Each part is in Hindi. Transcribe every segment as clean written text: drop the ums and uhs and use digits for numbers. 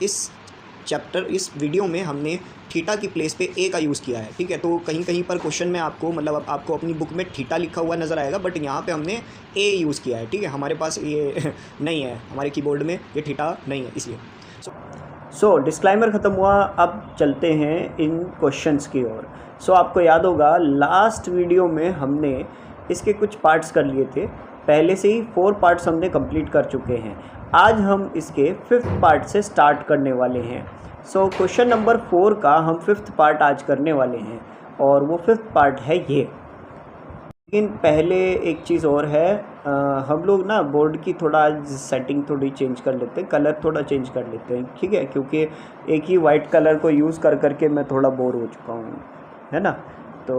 इस वीडियो में हमने थीटा की प्लेस पे ए का यूज़ किया है, ठीक है। तो कहीं कहीं पर क्वेश्चन में आपको मतलब आपको अपनी बुक में थीटा लिखा हुआ नज़र आएगा, बट यहाँ पे हमने ए यूज़ किया है, ठीक है। हमारे पास ये नहीं है, हमारे कीबोर्ड में ये थीटा नहीं है इसलिए। सो डिस्क्लाइमर ख़त्म हुआ, अब चलते हैं इन क्वेश्चंस की ओर। सो आपको याद होगा लास्ट वीडियो में हमने इसके कुछ पार्ट्स कर लिए थे, पहले से ही 4 पार्ट्स हमने कंप्लीट कर चुके हैं। आज हम इसके 5th पार्ट से स्टार्ट करने वाले हैं। सो क्वेश्चन नंबर 4 का हम 5th पार्ट आज करने वाले हैं और वो 5th पार्ट है ये। लेकिन पहले एक चीज़ और है, हम लोग ना बोर्ड की थोड़ा आज सेटिंग थोड़ी चेंज कर लेते हैं, कलर थोड़ा चेंज कर लेते हैं, ठीक है, क्योंकि एक ही वाइट कलर को यूज़ कर करके मैं थोड़ा बोर हो चुका हूँ, है ना। तो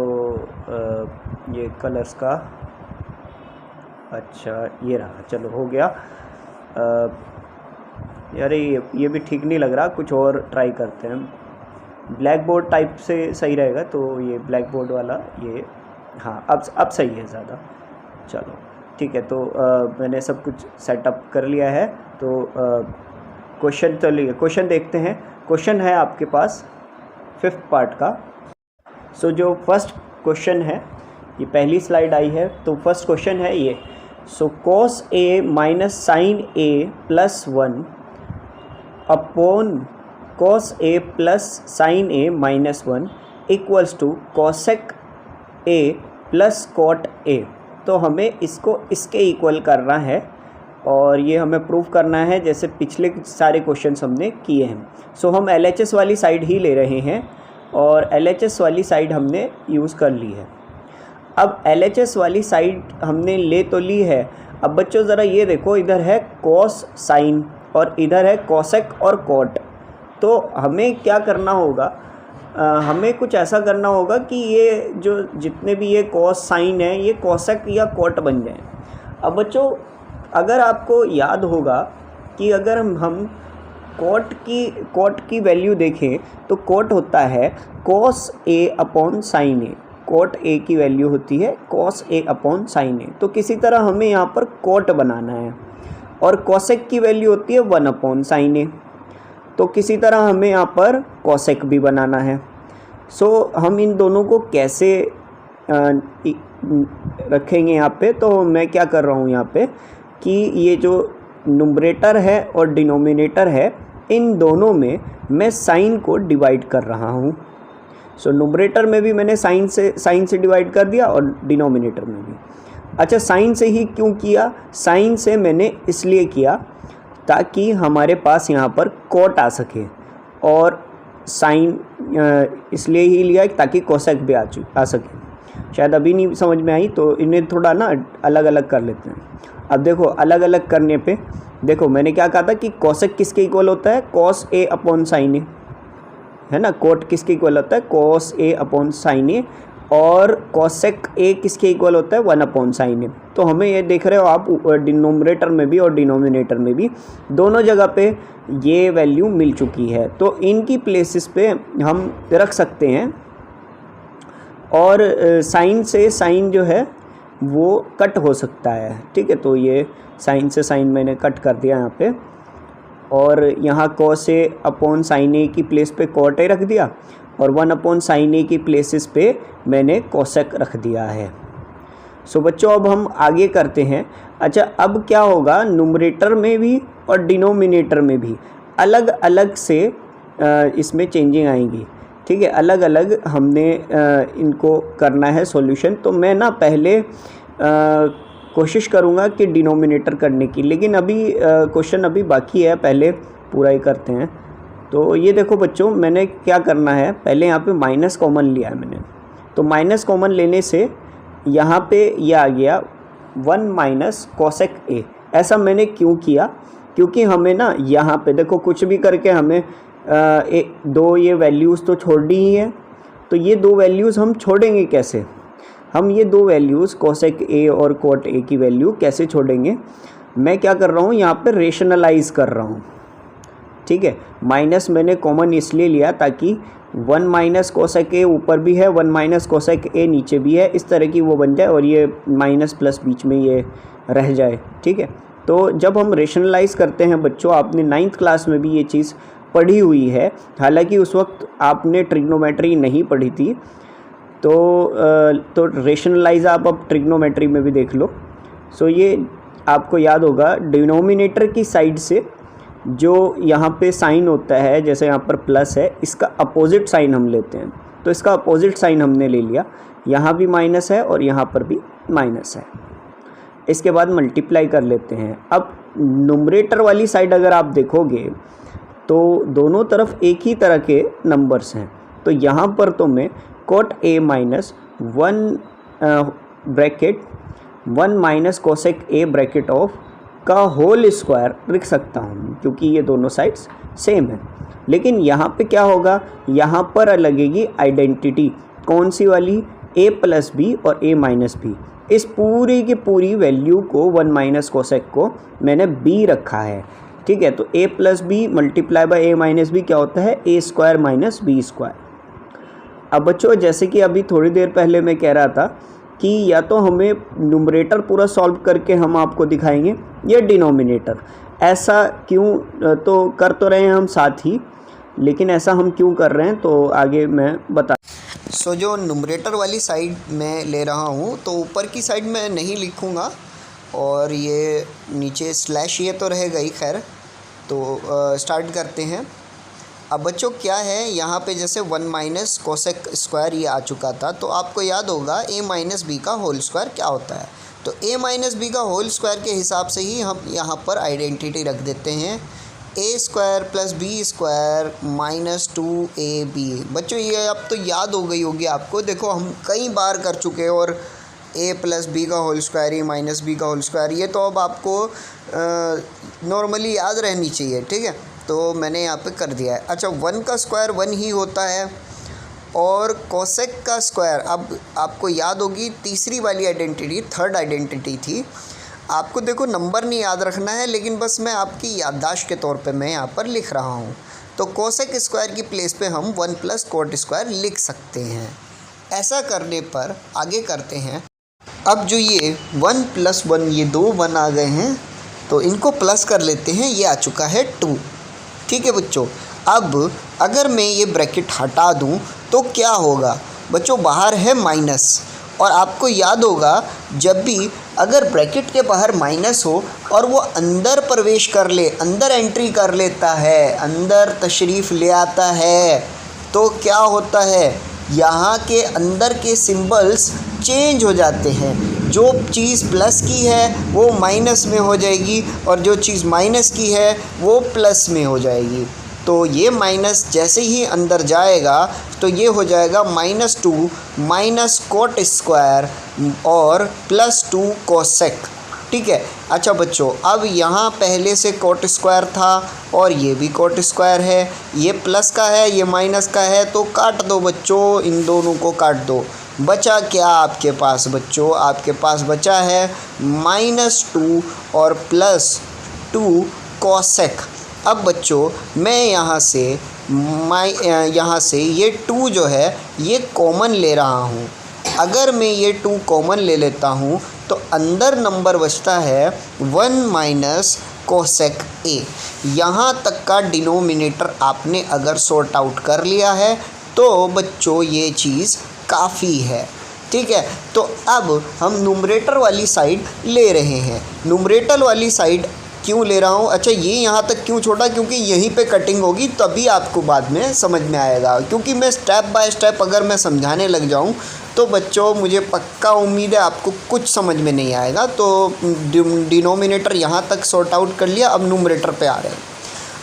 ये कलर्स का अच्छा ये रहा, चलो हो गया। यार ये भी ठीक नहीं लग रहा, कुछ और ट्राई करते हैं। ब्लैक बोर्ड टाइप से सही रहेगा, तो ये ब्लैक बोर्ड वाला ये, हाँ अब सही है ज़्यादा। चलो ठीक है, तो मैंने सब कुछ सेटअप कर लिया है। तो क्वेश्चन चलिए क्वेश्चन देखते हैं। क्वेश्चन है आपके पास 5th पार्ट का। सो जो फर्स्ट क्वेश्चन है, ये पहली स्लाइड आई है, तो फर्स्ट क्वेश्चन है ये। So cos a minus sine a plus 1 अपॉन cos a plus sine a minus 1 equals to cosec a plus cot a। तो हमें इसको इसके इक्वल करना है और ये हमें प्रूव करना है जैसे पिछले सारे क्वेश्चंस हमने किए हैं। सो हम LHS वाली साइड ही ले रहे हैं और LHS वाली साइड हमने यूज़ कर ली है। अब LHS वाली साइड हमने ले तो ली है। अब बच्चों ज़रा ये देखो, इधर है cos साइन और इधर है cosec और cot। तो हमें क्या करना होगा, हमें कुछ ऐसा करना होगा कि ये जो जितने भी ये cos साइन है ये cosec या cot बन जाए। अब बच्चों अगर आपको याद होगा कि अगर हम cot की वैल्यू देखें तो cot होता है cos a upon sine a। cot a की वैल्यू होती है cos a upon sine a। तो किसी तरह हमें यहाँ पर cot बनाना है और cosec की वैल्यू होती है 1 अपॉन साइन a। तो किसी तरह हमें यहाँ पर cosec भी बनाना है। सो हम इन दोनों को कैसे रखेंगे यहाँ पे, तो मैं क्या कर रहा हूँ यहाँ पे कि ये जो नुमरेटर है और डिनोमिनेटर है, इन दोनों में मैं साइन को डिवाइड कर रहा हूँ। सो नुमरेटर में भी मैंने साइन से डिवाइड कर दिया और डिनोमिनेटर में भी। अच्छा, साइन से ही क्यों किया? साइन से मैंने इसलिए किया ताकि हमारे पास यहाँ पर कॉट आ सके, और साइन इसलिए ही लिया ताकि कोसेक भी आ सके। शायद अभी नहीं समझ में आई, तो इन्हें थोड़ा ना अलग अलग कर लेते हैं। अब देखो अलग अलग करने पे देखो मैंने क्या कहा था कि कोसेक किसके इक्वल होता है, cos a upon sine a, है ना। कोट किसके इक्वल होता है, cos a upon sine a, और cosec a किसके इक्वल होता है, 1 अपॉन साइन a। तो हमें ये देख रहे हो आप डिनोमिनेटर में भी और डिनोमिनेटर में भी दोनों जगह पे ये वैल्यू मिल चुकी है। तो इनकी प्लेसेस पे हम रख सकते हैं, और साइन से साइन जो है वो कट हो सकता है, ठीक है। तो ये साइन से साइन मैंने कट कर दिया यहाँ पे, और यहाँ cos a upon sine a की प्लेस पे cot a रख दिया, और 1 अपॉन साइन a की प्लेसेस पे मैंने cosec रख दिया है। सो बच्चों अब हम आगे करते हैं। अच्छा, अब क्या होगा, नुमरेटर में भी और डिनोमिनेटर में भी अलग अलग से इसमें चेंजिंग आएंगी, ठीक है। अलग अलग हमने इनको करना है सॉल्यूशन। तो मैं ना पहले कोशिश करूँगा कि डिनोमिनेटर करने की, लेकिन अभी क्वेश्चन अभी बाकी है, पहले पूरा ही करते हैं। तो ये देखो बच्चों, मैंने क्या करना है, पहले यहाँ पे माइनस कॉमन लिया है मैंने। तो माइनस कॉमन लेने से यहाँ पे ये आ गया 1 माइनस cosec a। ऐसा मैंने क्यों किया, क्योंकि हमें ना यहाँ पे देखो कुछ भी करके हमें दो ये वैल्यूज़ तो छोड़नी ही है। तो ये दो वैल्यूज़ हम छोड़ेंगे कैसे, हम ये दो वैल्यूज़ cosec a और cot a की वैल्यू कैसे छोड़ेंगे। मैं क्या कर रहा हूँ, यहाँ पे रेशनलाइज कर रहा हूँ, ठीक है। माइनस मैंने कॉमन इसलिए लिया ताकि 1 माइनस cosec a ऊपर भी है, 1 माइनस cosec a नीचे भी है, इस तरह की वो बन जाए और ये माइनस प्लस बीच में ये रह जाए, ठीक है। तो जब हम रेशनलाइज करते हैं बच्चों, आपने 9th क्लास में भी ये चीज़ पढ़ी हुई है, हालांकि उस वक्त आपने ट्रिग्नोमेट्री नहीं पढ़ी थी, तो रेशनलाइज आप अब ट्रिग्नोमेट्री में भी देख लो। सो ये आपको याद होगा, डिनोमिनेटर की साइड से जो यहाँ पे साइन होता है, जैसे यहाँ पर प्लस है, इसका अपोजिट साइन हम लेते हैं, तो इसका अपोजिट साइन हमने ले लिया। यहाँ भी माइनस है और यहाँ पर भी माइनस है। इसके बाद मल्टीप्लाई कर लेते हैं। अब नुमरेटर वाली साइड अगर आप देखोगे तो दोनों तरफ एक ही तरह के नंबर्स हैं, तो यहाँ पर तो मैं cot A minus 1 bracket 1 minus cosec A bracket of का होल स्क्वायर लिख सकता हूँ, क्योंकि ये दोनों साइड्स सेम है। लेकिन यहाँ पे क्या होगा, यहाँ पर लगेगी आइडेंटिटी, कौन सी वाली, a प्लस बी और a माइनस बी। इस पूरी की पूरी वैल्यू को 1 माइनस कोसेक को मैंने b रखा है, ठीक है। तो a plus b multiply by a minus b क्या होता है, a square minus b square. अब बच्चों, जैसे कि अभी थोड़ी देर पहले मैं कह रहा था कि या तो हमें न्यूमरेटर पूरा सॉल्व करके हम आपको दिखाएंगे या डिनोमिनेटर। ऐसा क्यों, तो कर तो रहे हैं हम साथ ही, लेकिन ऐसा हम क्यों कर रहे हैं तो आगे मैं बता। सो जो न्यूमरेटर वाली साइड मैं ले रहा हूँ, तो ऊपर की साइड मैं नहीं लिखूँगा और ये नीचे स्लैश ये तो रहेगा ही। खैर, तो स्टार्ट करते हैं। अब बच्चों क्या है, यहाँ पे जैसे 1 माइनस कोसेक स्क्वायर ये आ चुका था, तो आपको याद होगा a माइनस बी का होल स्क्वायर क्या होता है। तो a माइनस बी का होल स्क्वायर के हिसाब से ही हम यहाँ पर आइडेंटिटी रख देते हैं, a square plus B square minus 2ab। बच्चों ये अब तो याद हो गई होगी आपको, देखो हम कई बार कर चुके हैं। और a प्लस बी का whole square, a minus b का होल स्क्वायर, ये तो अब आपको नॉर्मली याद रहनी चाहिए, ठीक है। तो मैंने यहाँ पे कर दिया है। अच्छा, 1 का स्क्वायर 1 ही होता है, और कोसेक का स्क्वायर, अब आपको याद होगी तीसरी वाली आइडेंटिटी, थर्ड आइडेंटिटी थी। आपको देखो नंबर नहीं याद रखना है, लेकिन बस मैं आपकी याददाश्त के तौर पे मैं यहाँ पर लिख रहा हूँ। तो कोसेक स्क्वायर की प्लेस पे हम 1 प्लस कोट स्क्वायर लिख सकते हैं। ऐसा करने पर आगे करते हैं। अब जो ये 1 प्लस 1, ये 2 1 आ गए हैं, तो इनको प्लस कर लेते हैं। ये आ चुका है 2, ठीक है बच्चों। अब अगर मैं ये ब्रैकेट हटा दूं तो क्या होगा बच्चों, बाहर है माइनस। और आपको याद होगा, जब भी अगर ब्रैकेट के बाहर माइनस हो और वो अंदर प्रवेश कर ले, अंदर एंट्री कर लेता है, अंदर तशरीफ़ ले आता है, तो क्या होता है, यहाँ के अंदर के सिंबल्स चेंज हो जाते हैं। जो चीज़ प्लस की है वो माइनस में हो जाएगी, और जो चीज़ माइनस की है वो प्लस में हो जाएगी। तो ये माइनस जैसे ही अंदर जाएगा तो ये हो जाएगा -2 माइनस कोट स्क्वायर और +2 कोसेक, ठीक है। अच्छा बच्चों, अब यहाँ पहले से कोट स्क्वायर था और ये भी कोट स्क्वायर है, ये प्लस का है ये माइनस का है, तो काट दो बच्चों, इन दोनों को काट दो। बचा क्या आपके पास बच्चों, आपके पास बचा है -2 और +2 कोसेक। अब बच्चों मैं यहाँ से ये 2 जो है ये कॉमन ले रहा हूँ। अगर मैं ये 2 कॉमन ले लेता हूँ तो अंदर नंबर बचता है 1 माइनस कोसेक ए। यहाँ तक का डिनोमिनेटर आपने अगर सॉर्ट आउट कर लिया है तो बच्चों ये चीज़ काफ़ी है, ठीक है। तो अब हम न्यूमरेटर वाली साइड ले रहे हैं। न्यूमरेटर वाली साइड क्यों ले रहा हूँ, अच्छा ये यहाँ तक क्यों छोड़ा, क्योंकि यहीं पे कटिंग होगी, तभी आपको बाद में समझ में आएगा। क्योंकि मैं स्टेप बाय स्टेप अगर मैं समझाने लग जाऊँ तो बच्चों मुझे पक्का उम्मीद है आपको कुछ समझ में नहीं आएगा। तो डिनोमिनेटर यहाँ तक सॉर्ट आउट कर लिया, अब न्यूमरेटर पे आ रहे हैं।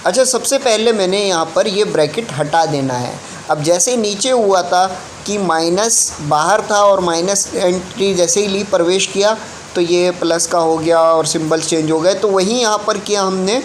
अच्छा, सबसे पहले मैंने यहाँ पर ये ब्रैकेट हटा देना है। अब जैसे नीचे हुआ था कि माइनस बाहर था और माइनस एंट्री जैसे ही ली प्रवेश किया तो ये प्लस का हो गया और सिंबल चेंज हो गए, तो वही यहाँ पर किया हमने।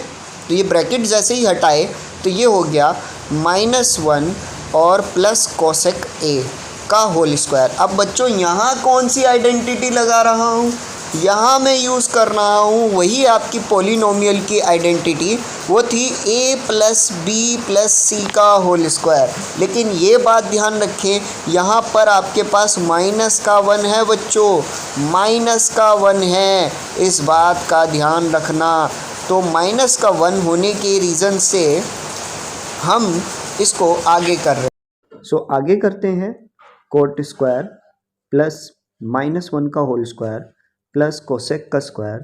तो ये ब्रैकेट जैसे ही हटाए तो ये हो गया -1 और प्लस कोसेक ए का होल स्क्वायर। अब बच्चों यहाँ कौन सी आइडेंटिटी लगा रहा हूँ, यहाँ मैं यूज़ कर रहा हूँ वही आपकी पॉलिनोमियल की आइडेंटिटी, वो थी a प्लस बी प्लस सी का होल स्क्वायर। लेकिन ये बात ध्यान रखें, यहाँ पर आपके पास माइनस का 1 है बच्चों, माइनस का 1 है, इस बात का ध्यान रखना। तो माइनस का 1 होने के रीज़न से हम इसको आगे कर रहे हैं। सो आगे करते हैं, कोट स्क्वायर प्लस -1 का होल स्क्वायर प्लस कोसेक का square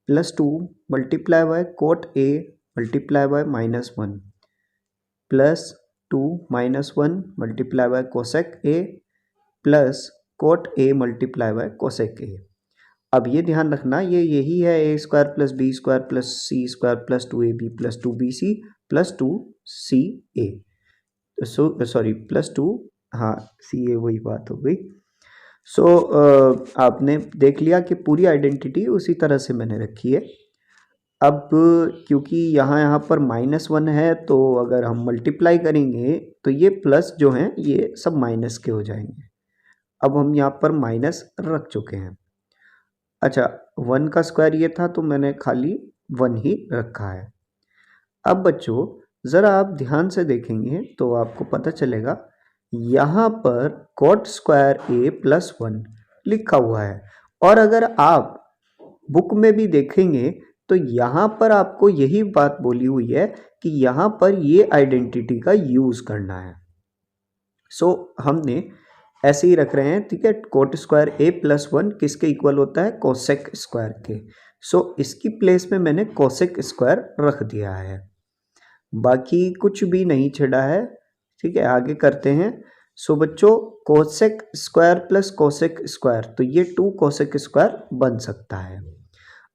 plus 2 multiply by cot A multiply by -1 plus 2 -1 multiply by cosec A plus cot A multiply by cosec A. अब ये ध्यान रखना, ये यही है A square plus B square plus C square plus 2ab plus 2bc plus 2ca। Sorry plus 2, हाँ ca वही बात हो गई। आपने देख लिया कि पूरी आइडेंटिटी उसी तरह से मैंने रखी है। अब क्योंकि यहाँ पर -1 है, तो अगर हम मल्टीप्लाई करेंगे तो ये प्लस जो हैं ये सब माइनस के हो जाएंगे। अब हम यहाँ पर माइनस रख चुके हैं। अच्छा, 1 का स्क्वायर ये था तो मैंने खाली 1 ही रखा है। अब बच्चों ज़रा आप ध्यान से देखेंगे तो आपको पता चलेगा यहाँ पर कोट स्क्वायर ए प्लस 1 लिखा हुआ है, और अगर आप बुक में भी देखेंगे तो यहाँ पर आपको यही बात बोली हुई है कि यहाँ पर ये आइडेंटिटी का यूज़ करना है। हमने ऐसे ही रख रहे हैं, ठीक है। कोट स्क्वायर ए प्लस 1 किसके इक्वल होता है? कोसेक स्क्वायर के। इसकी प्लेस में मैंने कोसेक स्क्वायर रख दिया है, बाकी कुछ भी नहीं छेड़ा है, ठीक है। आगे करते हैं। बच्चों cosec square plus cosec square, तो ये 2 कोसेक स्क्वायर बन सकता है।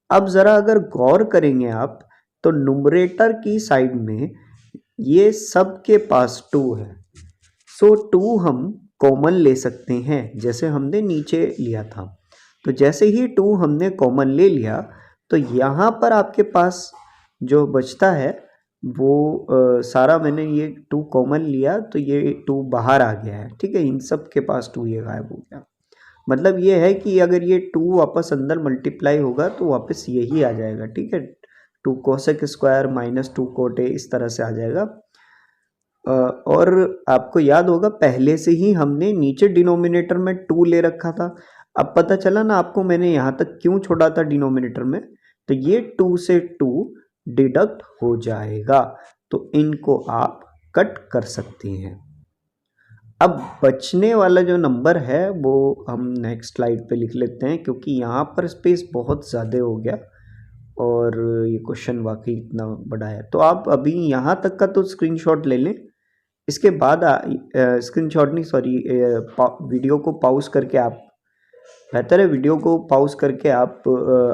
अब ज़रा अगर गौर करेंगे आप तो नुमरेटर की साइड में ये सब के पास 2 है, 2 हम कॉमन ले सकते हैं जैसे हमने नीचे लिया था। तो जैसे ही 2 हमने कॉमन ले लिया तो यहाँ पर आपके पास जो बचता है वो सारा, मैंने ये 2 कॉमन लिया तो ये 2 बाहर आ गया है, ठीक है। इन सब के पास 2 ये गायब हो गया। मतलब ये है कि अगर ये 2 वापस अंदर मल्टीप्लाई होगा तो वापस यही आ जाएगा, ठीक है। 2 कोसेक स्क्वायर -2 कोट ए इस तरह से आ जाएगा। और आपको याद होगा पहले से ही हमने नीचे डिनोमिनेटर में 2 ले रखा था। अब पता चला ना आपको मैंने यहाँ तक क्यों छोड़ा था डिनोमिनेटर में, तो ये 2 से 2 डिडक्ट हो जाएगा, तो इनको आप कट कर सकते हैं। अब बचने वाला जो नंबर है वो हम नेक्स्ट स्लाइड पे लिख लेते हैं, क्योंकि यहाँ पर स्पेस बहुत ज़्यादा हो गया और ये क्वेश्चन वाकई इतना बड़ा है। तो आप अभी यहाँ तक का तो स्क्रीनशॉट ले लें, इसके बाद स्क्रीनशॉट नहीं, सॉरी, वीडियो को पॉज करके आप, बेहतर है वीडियो को पॉज करके आप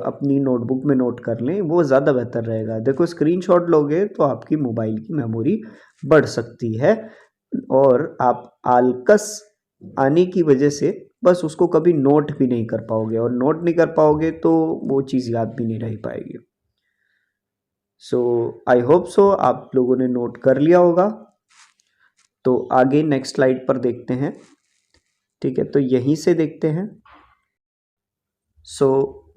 अपनी नोटबुक में नोट कर लें, वो ज़्यादा बेहतर रहेगा। देखो स्क्रीनशॉट लोगे तो आपकी मोबाइल की मेमोरी बढ़ सकती है, और आप आलकस आने की वजह से बस उसको कभी नोट भी नहीं कर पाओगे, और नोट नहीं कर पाओगे तो वो चीज़ याद भी नहीं रह पाएगी। आई होप सो आप लोगों ने नोट कर लिया होगा। तो आगे नेक्स्ट स्लाइड पर देखते हैं, ठीक है। तो यहीं से देखते हैं।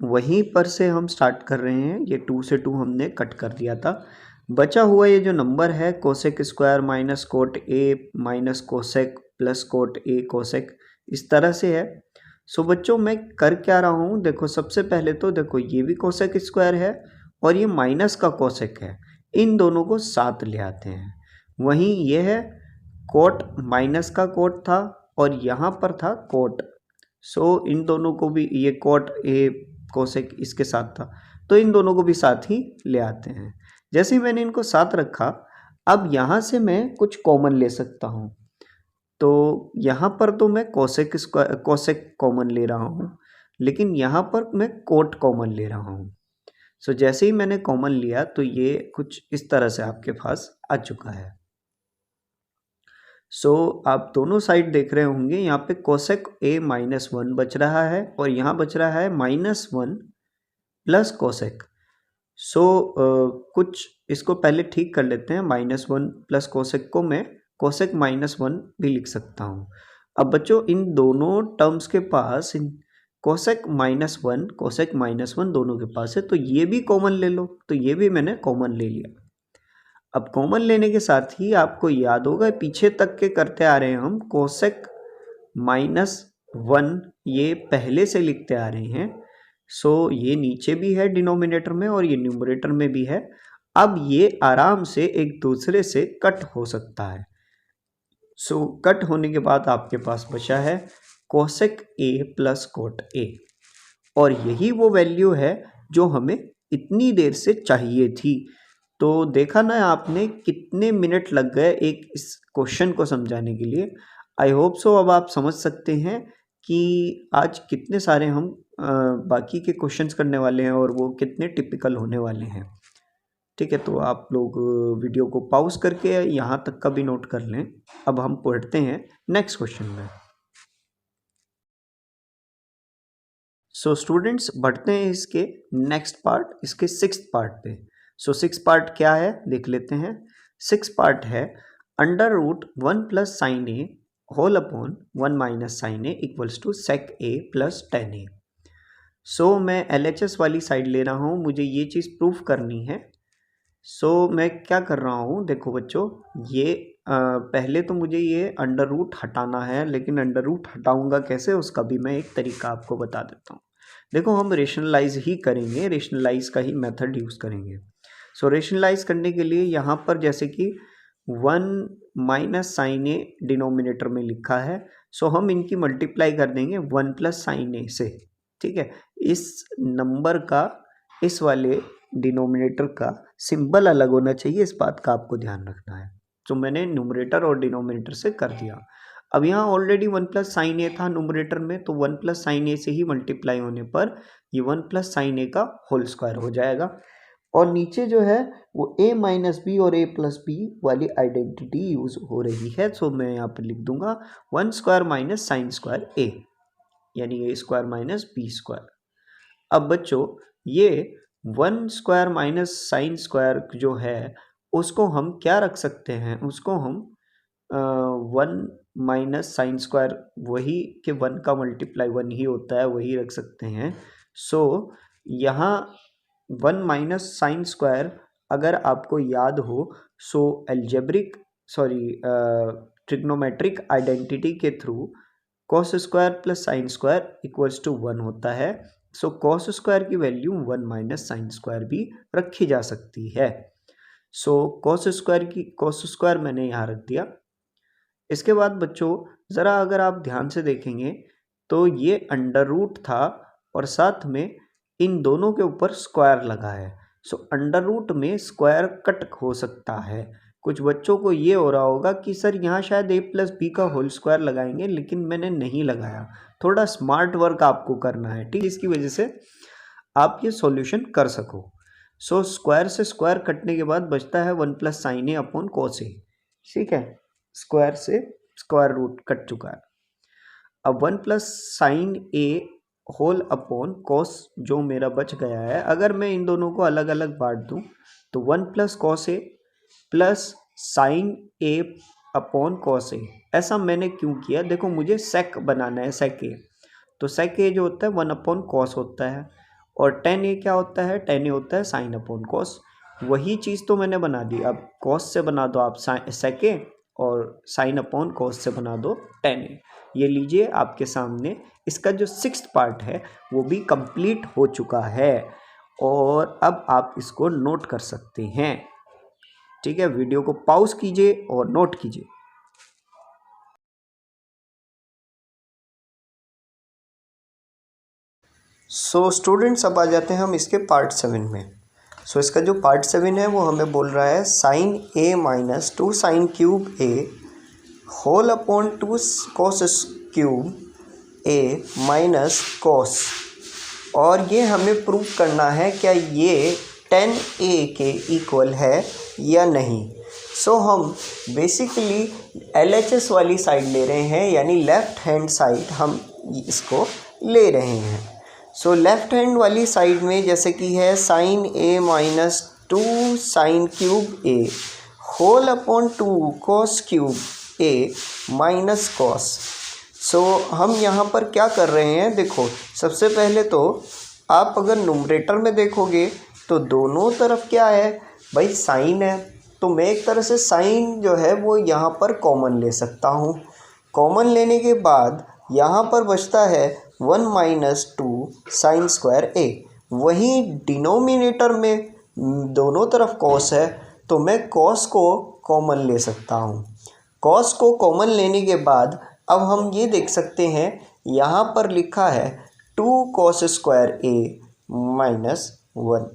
वहीं पर से हम स्टार्ट कर रहे हैं। ये 2 से 2 हमने कट कर दिया था। बचा हुआ ये जो नंबर है cosec square minus cot A minus cosec plus cot A cosec, इस तरह से है। बच्चों मैं कर क्या रहा हूँ, देखो सबसे पहले तो देखो ये भी कोसेक स्क्वायर है और ये माइनस का कोसेक है, इन दोनों को साथ ले आते हैं। वहीं ये है कोट, माइनस का कोट था और यहाँ पर था कोट, इन दोनों को भी, ये कोट ए कोसेक इसके साथ था, तो इन दोनों को भी साथ ही ले आते हैं। जैसे ही मैंने इनको साथ रखा, अब यहाँ से मैं कुछ कॉमन ले सकता हूँ। तो यहाँ पर तो मैं कोसेक कॉमन ले रहा हूँ, लेकिन यहाँ पर मैं कोट कॉमन ले रहा हूँ। जैसे ही मैंने कॉमन लिया तो ये कुछ इस तरह से आपके पास आ चुका है। आप दोनों साइड देख रहे होंगे, यहाँ पे कोसेक ए -1 बच रहा है और यहाँ बच रहा है -1 प्लस कोसेक। कुछ इसको पहले ठीक कर लेते हैं। -1 प्लस कोसेक को मैं कोसेक -1 भी लिख सकता हूँ। अब बच्चों इन दोनों टर्म्स के पास कोसेक -1 दोनों के पास है, तो ये भी कॉमन ले लो। तो ये भी मैंने कॉमन ले लिया। अब कॉमन लेने के साथ ही आपको याद होगा पीछे तक के करते आ रहे हैं हम, कोसेक -1 ये पहले से लिखते आ रहे हैं। ये नीचे भी है डिनोमिनेटर में और ये न्यूमरेटर में भी है। अब ये आराम से एक दूसरे से कट हो सकता है। सो कट होने के बाद आपके पास बचा है कोसेक ए प्लस कोट ए, और यही वो वैल्यू है जो हमें इतनी देर से चाहिए थी। तो देखा ना आपने कितने मिनट लग गए एक इस क्वेश्चन को समझाने के लिए। आई होप सो अब आप समझ सकते हैं कि आज कितने सारे हम बाकी के क्वेश्चंस करने वाले हैं और वो कितने टिपिकल होने वाले हैं। ठीक है, तो आप लोग वीडियो को पॉज करके यहाँ तक का भी नोट कर लें। अब हम पढ़ते हैं नेक्स्ट क्वेश्चन में। सो स्टूडेंट्स बढ़ते हैं इसके नेक्स्ट पार्ट, इसके सिक्स्थ पार्ट पे। सो सिक्स पार्ट क्या है देख लेते हैं। सिक्स पार्ट है under root 1 plus sine A whole upon 1 minus sine A equals to sec A plus tan A. So मैं LHS वाली साइड ले रहा हूँ, मुझे ये चीज़ प्रूफ करनी है। सो मैं क्या कर रहा हूँ, देखो बच्चों, ये पहले तो मुझे ये अंडर रूट हटाना है, लेकिन अंडर रूट हटाऊँगा कैसे उसका भी मैं एक तरीका आपको बता देता हूँ। देखो हम रेशनलाइज ही करेंगे, रेशनलाइज का ही मेथड यूज़ करेंगे। सो रेशनलाइज करने के लिए यहाँ पर जैसे कि 1 माइनस साइन ए डिनोमिनेटर में लिखा है, सो हम इनकी मल्टीप्लाई कर देंगे 1 प्लस साइन ए से। ठीक है, इस नंबर का इस वाले डिनोमिनेटर का सिंबल अलग होना चाहिए, इस बात का आपको ध्यान रखना है। तो मैंने न्यूमरेटर और डिनोमिनेटर से कर दिया। अब यहाँ ऑलरेडी 1 प्लस साइन ए था न्यूमरेटर में, तो 1 प्लस साइन ए से ही मल्टीप्लाई होने पर ये 1 प्लस साइन ए का होल स्क्वायर हो जाएगा। और नीचे जो है वो a माइनस बी और a प्लस बी वाली आइडेंटिटी यूज हो रही है। सो मैं यहाँ पर लिख दूंगा 1 square minus sine square a, यानी a square minus b square. अब बच्चों ये 1 स्क्वायर माइनस साइन स्क्वायर जो है उसको हम क्या रख सकते हैं, उसको हम 1 माइनस साइन स्क्वायर, वही के 1 का मल्टीप्लाई 1 ही होता है, वही रख सकते हैं। सो यहाँ 1 माइनस साइन स्क्वायर अगर आपको याद हो, सो एल्जेब्रिक ट्रिग्नोमेट्रिक आइडेंटिटी के through cos square plus sine square equals to 1 होता है। सो कॉस स्क्वायर की वैल्यू 1 माइनस साइन स्क्वायर भी रखी जा सकती है। सो कॉस स्क्वायर मैंने यहाँ रख दिया। इसके बाद बच्चों ज़रा अगर आप ध्यान से देखेंगे तो ये अंडर रूट था और साथ में इन दोनों के ऊपर स्क्वायर लगा है। सो अंडर रूट में स्क्वायर कट हो सकता है। कुछ बच्चों को ये हो रहा होगा कि सर यहाँ शायद a प्लस बी का होल स्क्वायर लगाएंगे, लेकिन मैंने नहीं लगाया। थोड़ा स्मार्ट वर्क आपको करना है, ठीक है, इसकी वजह से आप ये सॉल्यूशन कर सको। सो स्क्वायर से स्क्वायर कटने के बाद बचता है 1 plus sine A upon cos A. ठीक है, स्क्वायर से स्क्वायर रूट कट चुका है। अब 1 plus sine A whole upon cos जो मेरा बच गया है, अगर मैं इन दोनों को अलग अलग बांट दूं तो 1 plus cos a plus sine A upon cos A. ऐसा मैंने क्यों किया, देखो मुझे सेक बनाना है, सेक ए। तो सेक ए जो होता है 1 अपॉन कॉस होता है, और टेन ए क्या होता है, टेन ए होता है साइन अपॉन कॉस। वही चीज़ तो मैंने बना दी। अब कॉस से बना दो आप सेक ए, और साइन अपॉन कॉस से बना दो टेन ए। ये लीजिए आपके सामने इसका जो सिक्स्थ पार्ट है वो भी कंप्लीट हो चुका है, और अब आप इसको नोट कर सकते हैं। ठीक है, वीडियो को पॉज कीजिए और नोट कीजिए। सो स्टूडेंट्स अब आ जाते हैं हम इसके पार्ट 7 में। सो इसका जो पार्ट 7 है वो हमें बोल रहा है साइन ए माइनस 2 साइन क्यूब ए होल अपॉन 2 कॉस क्यूब ए माइनस कॉस। और ये हमें प्रूफ करना है क्या ये 10a के इक्वल है या नहीं। सो हम बेसिकली LHS वाली साइड ले रहे हैं, यानी लेफ़्ट हैंड साइड हम इसको ले रहे हैं। सो लेफ़्ट हैंड वाली साइड में जैसे कि है साइन ए माइनस 2 साइन क्यूब ए होल अपॉन 2 कॉस क्यूब ए माइनस कॉस। सो हम यहाँ पर क्या कर रहे हैं, देखो सबसे पहले तो आप अगर न्यूमरेटर में देखोगे तो दोनों तरफ क्या है भाई, साइन है। तो मैं एक तरह से साइन जो है वो यहाँ पर कॉमन ले सकता हूँ। कॉमन लेने के बाद यहाँ पर बचता है 1 माइनस 2 साइन स्क्वायर ए। वहीं डिनोमिनेटर में दोनों तरफ कॉस है तो मैं कॉस को कॉमन ले सकता हूँ। कॉस को कॉमन लेने के बाद अब हम ये देख सकते हैं यहाँ पर लिखा है 2 cos स्क्वायर ए -1।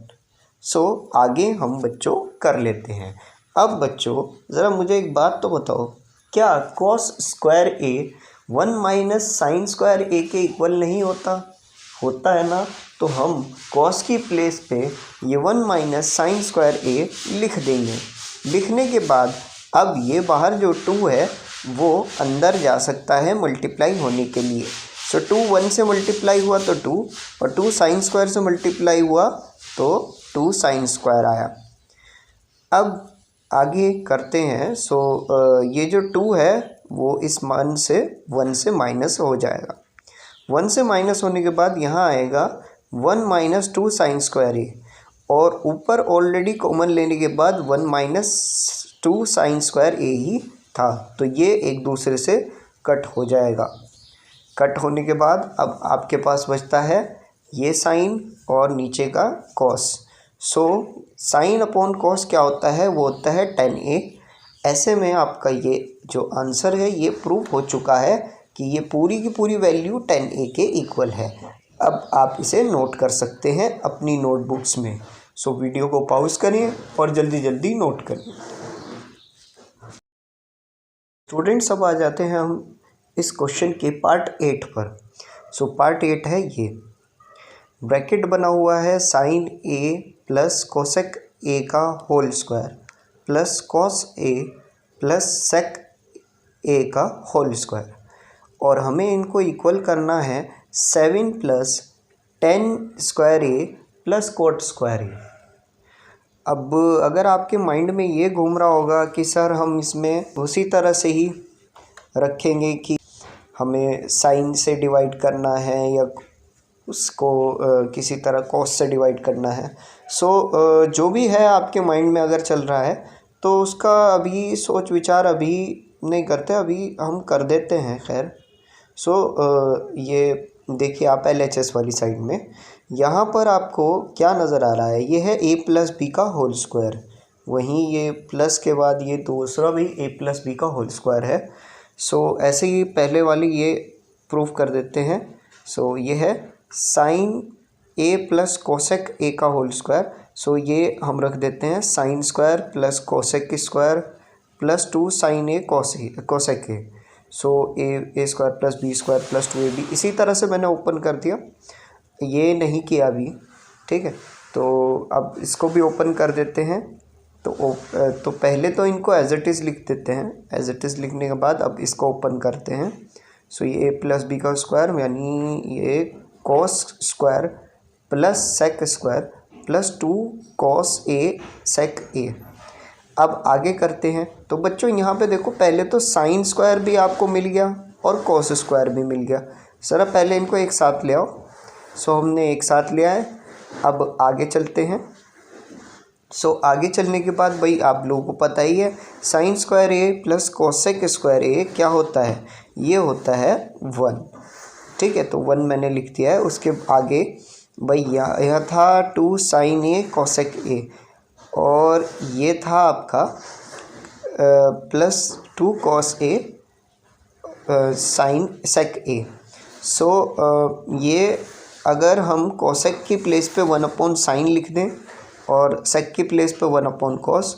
सो आगे हम बच्चों कर लेते हैं। अब बच्चों ज़रा मुझे एक बात तो बताओ, क्या cos स्क्वायर ए 1 माइनस साइन स्क्वायर ए के इक्वल नहीं होता है ना? तो हम cos की प्लेस पे ये 1 माइनस साइन स्क्वायर ए लिख देंगे। लिखने के बाद अब ये बाहर जो 2 है वो अंदर जा सकता है मल्टीप्लाई होने के लिए। सो 2 1 से मल्टीप्लाई हुआ तो 2, और 2 साइन स्क्वायर से मल्टीप्लाई हुआ तो 2 साइन स्क्वायर आया। अब आगे करते हैं। सो ये जो 2 है वो इस मान से 1 से माइनस हो जाएगा। 1 से माइनस होने के बाद यहाँ आएगा 1 माइनस 2 साइन स्क्वायर ए, और ऊपर ऑलरेडी कॉमन लेने के बाद 1 माइनस 2 साइन स्क्वायर ए ही था, तो ये एक दूसरे से कट हो जाएगा। कट होने के बाद अब आपके पास बचता है ये साइन और नीचे का cos. So sine upon cos क्या होता है? वो होता है tan a। ऐसे में आपका ये जो आंसर है ये प्रूव हो चुका है कि ये पूरी की पूरी वैल्यू tan a के इक्वल है। अब आप इसे नोट कर सकते हैं अपनी नोटबुक्स में। सो वीडियो को पॉज करिए और जल्दी जल्दी नोट करिए। स्टूडेंट्स अब आ जाते हैं हम इस क्वेश्चन के पार्ट 8 पर। सो पार्ट 8 है ये, ब्रैकेट बना हुआ है sine a plus cosec a का whole square plus cos a plus sec a का होल स्क्वायर, और हमें इनको इक्वल करना है 7 प्लस tan स्क्वायर ए प्लस कोट स्क्वायर ए। अब अगर आपके माइंड में ये घूम रहा होगा कि सर हम इसमें उसी तरह से ही रखेंगे कि हमें साइन से डिवाइड करना है या उसको किसी तरह कॉस से डिवाइड करना है। सो जो भी है आपके माइंड में अगर चल रहा है तो उसका अभी सोच विचार अभी नहीं करते, अभी हम कर देते हैं। खैर सो ये देखिए आप LHS वाली साइड में यहाँ पर आपको क्या नज़र आ रहा है? ये है a प्लस बी का होल स्क्वायर, वहीं ये प्लस के बाद ये दूसरा भी a प्लस बी का होल स्क्वायर है। सो ऐसे ही पहले वाली ये प्रूफ कर देते हैं। सो ये है sine a plus cosec a का होल स्क्वायर। सो ये हम रख देते हैं sine square plus cosec square plus 2 sine a cosec a। So a square plus b square plus 2ab। इसी तरह से मैंने ओपन कर दिया, ये नहीं किया अभी, ठीक है? तो अब इसको भी ओपन कर देते हैं। तो पहले तो इनको एज इट इज़ लिख देते हैं। एज इट इज़ लिखने के बाद अब इसको ओपन करते हैं। सो ये a प्लस बी का स्क्वायर यानी ये cos square plus sec square plus 2 cos a sec a। अब आगे करते हैं। तो बच्चों यहाँ पे देखो, पहले तो साइन स्क्वायर भी आपको मिल गया और कॉस स्क्वायर भी मिल गया। सर पहले इनको एक साथ ले आओ। सो हमने एक साथ लिया है। अब आगे चलते हैं। सो आगे चलने के बाद भाई आप लोगों को पता ही है साइन स्क्वायर ए प्लस कोसेक स्क्वायर ए क्या होता है? ये होता है 1, ठीक है? तो 1 मैंने लिख दिया है। उसके आगे भाई यह था 2 साइन ए कोसेक ए, और ये था आपका प्लस 2 कॉस ए साइन सेक ए। सो ये अगर हम कोसेक की प्लेस पे 1 अपॉन साइन लिख दें और सेक की प्लेस पे 1 अपॉन कॉस,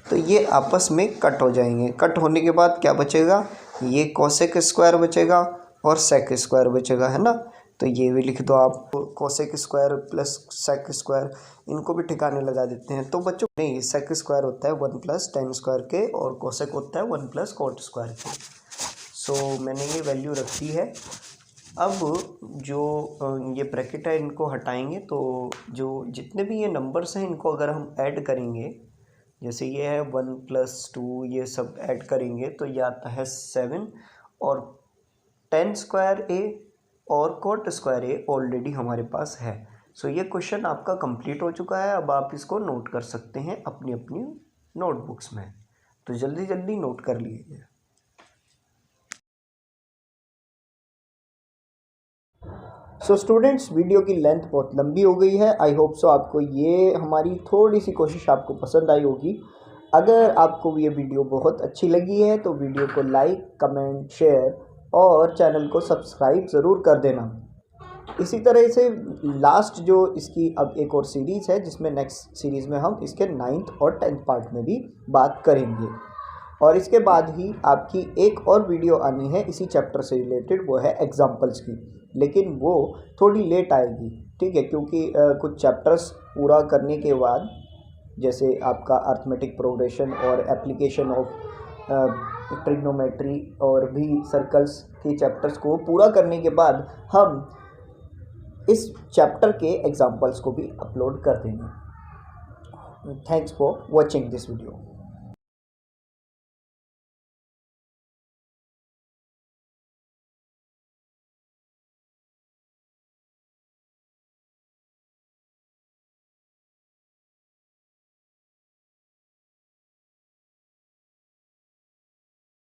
तो ये आपस में कट हो जाएंगे। कट होने के बाद क्या बचेगा? ये कोसेक स्क्वायर बचेगा और सेक स्क्वायर बचेगा, है ना? तो ये भी लिख दो आप, cosec square plus sec square, इनको भी ठिकाने लगा देते हैं। तो बच्चों नहीं, सेक स्क्वायर होता है 1 प्लस tan स्क्वायर के और कोसेक होता है 1 प्लस कोट स्क्वायर के। सो मैंने ये वैल्यू रखी है। अब जो ये ब्रैकेट है इनको हटाएंगे, तो जो जितने भी ये नंबर्स हैं इनको अगर हम ऐड करेंगे, जैसे ये है 1 प्लस 2, ये सब ऐड करेंगे तो ये आता है 7, और tan स्क्वायर ए और कोट स्क्वायर ए ऑलरेडी हमारे पास है। सो ये क्वेश्चन आपका कंप्लीट हो चुका है। अब आप इसको नोट कर सकते हैं अपनी अपनी नोटबुक्स में। तो जल्दी जल्दी नोट कर लीजिए। सो स्टूडेंट्स, वीडियो की लेंथ बहुत लंबी हो गई है। आई होप सो आपको ये हमारी थोड़ी सी कोशिश आपको पसंद आई होगी। अगर आपको ये वीडियो बहुत अच्छी लगी है तो वीडियो को लाइक, कमेंट, शेयर और चैनल को सब्सक्राइब ज़रूर कर देना। इसी तरह से लास्ट जो इसकी अब एक और सीरीज़ है, जिसमें नेक्स्ट सीरीज़ में हम इसके 9th और 10th पार्ट में भी बात करेंगे। और इसके बाद ही आपकी एक और वीडियो आनी है इसी चैप्टर से रिलेटेड, वो है एग्जाम्पल्स की, लेकिन वो थोड़ी लेट आएगी, ठीक है, क्योंकि कुछ चैप्टर्स पूरा करने के बाद, जैसे आपका अर्थमेटिक प्रोग्रेशन और एप्लीकेशन ऑफ ट्रिग्नोमेट्री और भी सर्कल्स के चैप्टर्स को पूरा करने के बाद हम इस चैप्टर के एग्जाम्पल्स को भी अपलोड कर देंगे। Thanks for watching this video.